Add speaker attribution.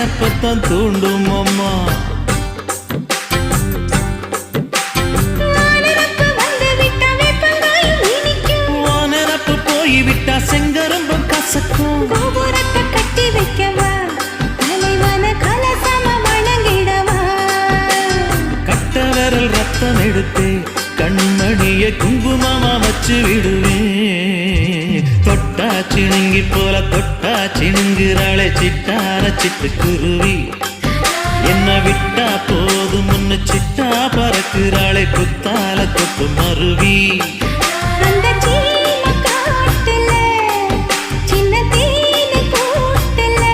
Speaker 1: நினப்பத்தான் தூண்டும் அம்மா. நினப்பு போய்விட்டா செங்கரும்பம் கசக்கும்.
Speaker 2: கோபுரத்தை கட்டி வைக்கவா தலைவன கலசம வணங்கிடவா.
Speaker 1: கட்ட விரல் ரத்தம் எடுத்தே கண்மணிய குங்குமமா வச்சு விடுவேன். தொட்டா சிணுங்கி போல தொட்டா சிணுங்குறாளே சிட்டார சிட்டுக்குருவி. என்ன விட்டா போதும் முன்னு சிட்டா பறக்குறாளே குத்தால தொட்டு மருவி.
Speaker 2: அந்த